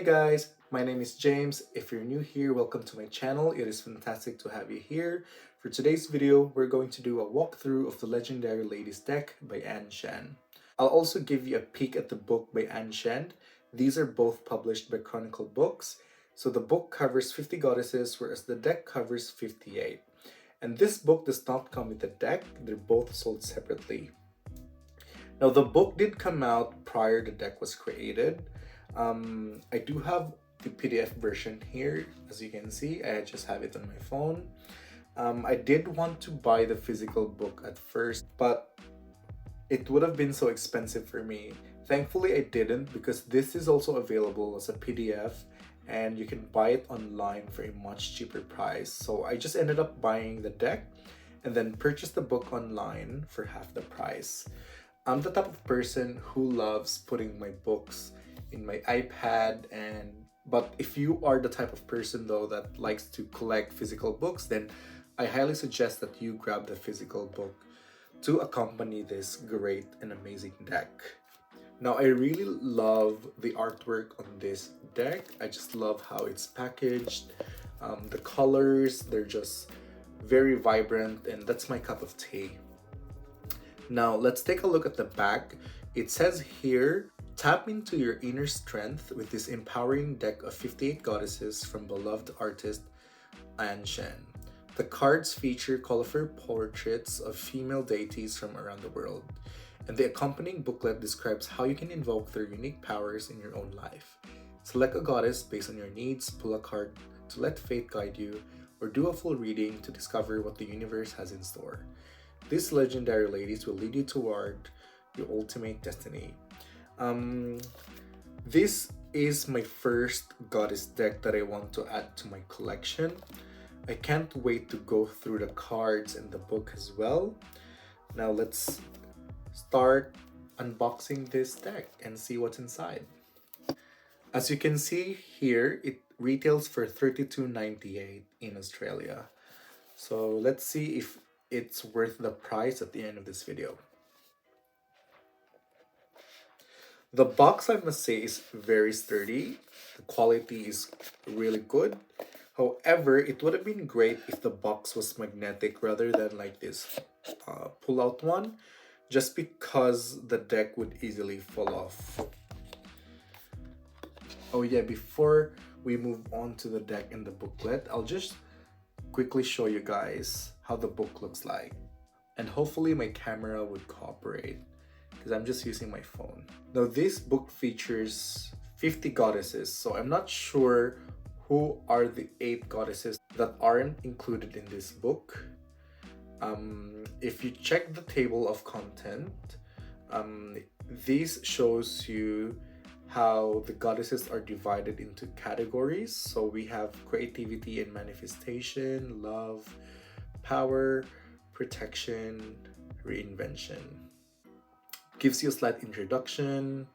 guys, my name is James. If you're new here, welcome to my channel. It is fantastic to have you here. For today's video, we're going to do a walkthrough of the Legendary Ladies deck by Ann Shan. I'll also give you a peek at the book by Ann Shan. These are both published by Chronicle Books. So the book covers 50 goddesses, whereas the deck covers 58. And this book does not come with a deck, they're both sold separately. Now the book did come out prior the deck was created. I do have the PDF version here, as you can see. I just have it on my phone. I did want to buy the physical book at first, but it would have been so expensive for me. Thankfully I didn't, because this is also available as a PDF and you can buy it online for a much cheaper price. So I just ended up buying the deck and then purchased the book online for half the price. I'm the type of person who loves putting my books in my iPad, but if you are the type of person though that likes to collect physical books, then I highly suggest that you grab the physical book to accompany this great and amazing deck. Now I really love the artwork on this deck. I just love how it's packaged. The colors, they're just very vibrant, and that's my cup of tea. Now let's take a look at the back. It says here, tap into your inner strength with this empowering deck of 58 goddesses from beloved artist Ann Shan. The cards feature colorful portraits of female deities from around the world, and the accompanying booklet describes how you can invoke their unique powers in your own life. Select a goddess based on your needs, pull a card to let fate guide you, or do a full reading to discover what the universe has in store. These legendary ladies will lead you toward your ultimate destiny. This is my first goddess deck that I want to add to my collection. I can't wait to go through the cards and the book as well. Now let's start unboxing this deck and see what's inside. As you can see here, it retails for $32.98 in Australia. So let's see if it's worth the price at the end of this video. The box, I must say, is very sturdy. The quality is really good. However, it would have been great if the box was magnetic rather than like this pull-out one, just because the deck would easily fall off. Oh yeah, before we move on to the deck and the booklet, I'll just quickly show you guys how the book looks like. And hopefully my camera would cooperate, because I'm just using my phone. Now this book features 50 goddesses, so I'm not sure who are the 8 goddesses that aren't included in this book. If you check the table of content, this shows you how the goddesses are divided into categories. So we have creativity and manifestation, love, power, protection, reinvention. Gives you a slight introduction.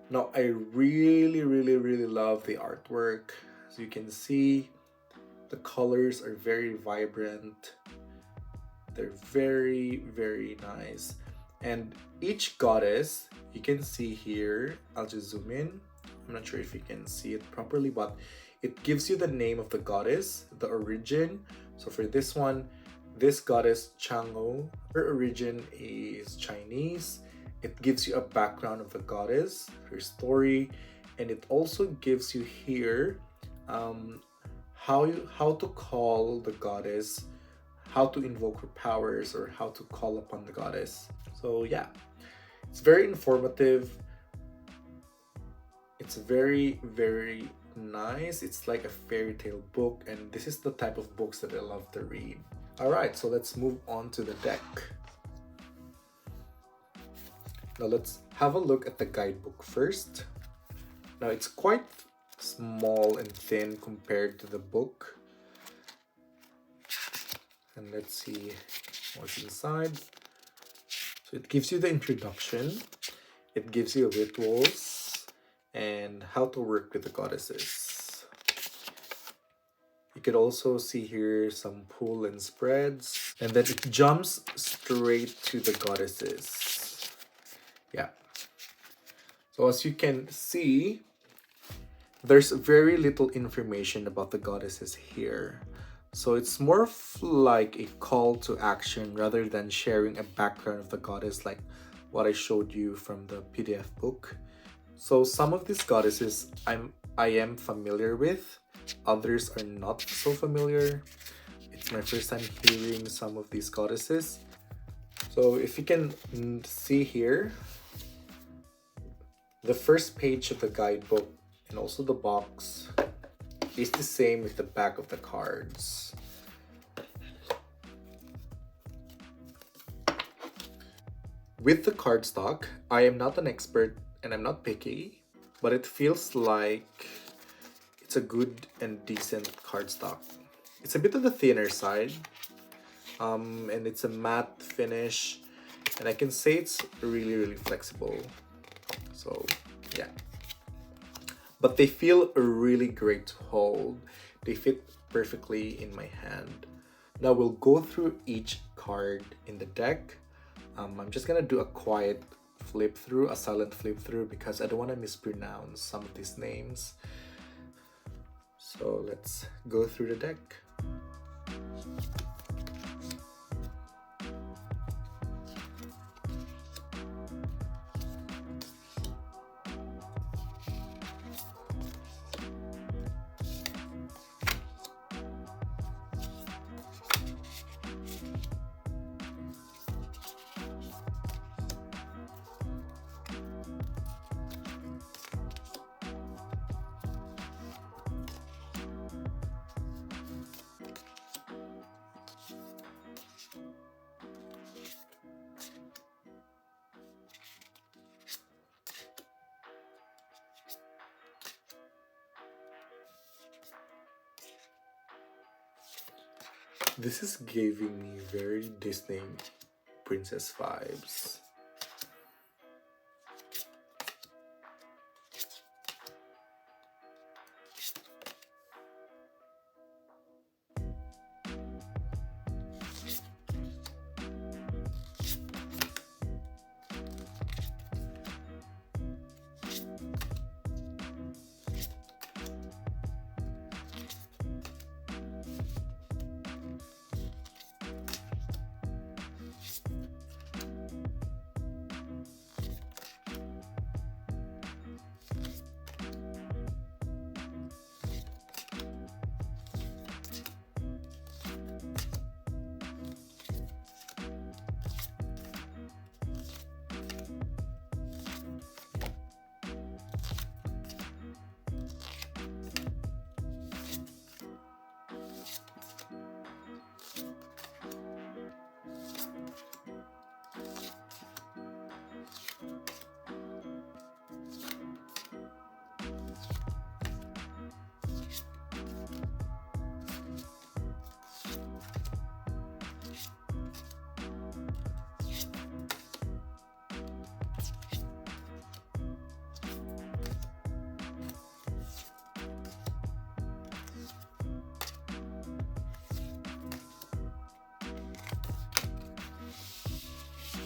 Now I really love the artwork. As you can see, the colors are very vibrant. They're very nice. And each goddess, you can see here, I'll just zoom in. I'm not sure if you can see it properly, but it gives you the name of the goddess, the origin. So for this one, this goddess Chang'o, her origin is Chinese. It gives you a background of the goddess, her story, and it also gives you here how to call the goddess, how to invoke her powers, or how to call upon the goddess. So yeah, it's very informative. It's very nice. It's like a fairy tale book, and this is the type of books that I love to read. Alright, so let's move on to the deck. Now let's have a look at the guidebook first. Now it's quite small and thin compared to the book. And let's see what's inside. So it gives you the introduction. It gives you rituals and how to work with the goddesses. You could also see here some pull and spreads, and then it jumps straight to the goddesses. Yeah. So as you can see, There's very little information about the goddesses here. So it's more of like a call to action rather than sharing a background of the goddess like what I showed you from the PDF book. So some of these goddesses I am familiar with, others are not so familiar. It's my first time hearing some of these goddesses. So if you can see here, the first page of the guidebook and also the box is the same with the back of the cards. With the cardstock, I am not an expert and I'm not picky, but it feels like it's a good and decent cardstock. It's a bit on the thinner side, and it's a matte finish, and I can say it's really, really flexible. So, yeah. But they feel really great to hold. They fit perfectly in my hand. Now we'll go through each card in the deck. I'm just gonna do a quiet flip through, a silent flip through, because I don't want to mispronounce some of these names. So let's go through the deck. This is giving me very Disney princess vibes.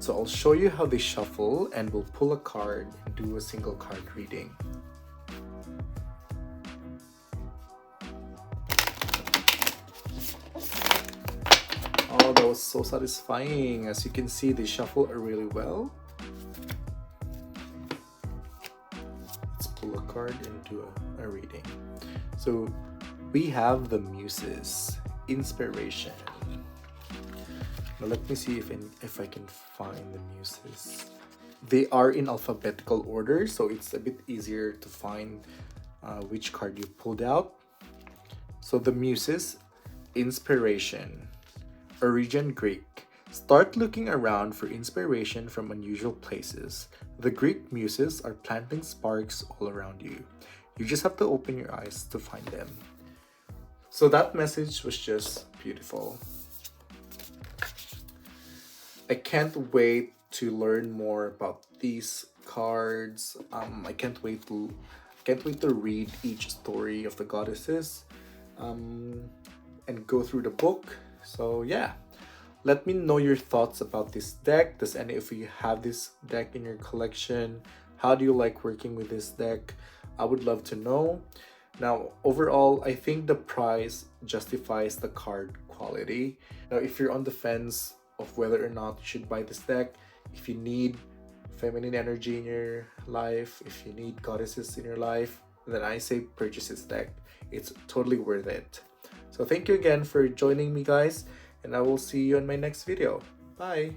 So I'll show you how they shuffle and we'll pull a card and do a single card reading. Oh, that was so satisfying. As you can see, they shuffle really well. Let's pull a card and do a reading. So we have the Muses, Inspiration. Now let me see if I can find the Muses. They are in alphabetical order, so it's a bit easier to find which card you pulled out. So the Muses, Inspiration. Origin Greek. Start looking around for inspiration from unusual places. The Greek Muses are planting sparks all around you. You just have to open your eyes to find them. So that message was just beautiful. I can't wait to learn more about these cards. I can't wait to read each story of the goddesses, and go through the book. So yeah, let me know your thoughts about this deck. Does any of you have this deck in your collection? How do you like working with this deck? I would love to know. Now, overall, I think the price justifies the card quality. Now, if you're on the fence of whether or not you should buy this deck, if you need feminine energy in your life, if you need goddesses in your life, then I say purchase this deck. It's totally worth it. So thank you again for joining me, guys, and I will see you in my next video. Bye!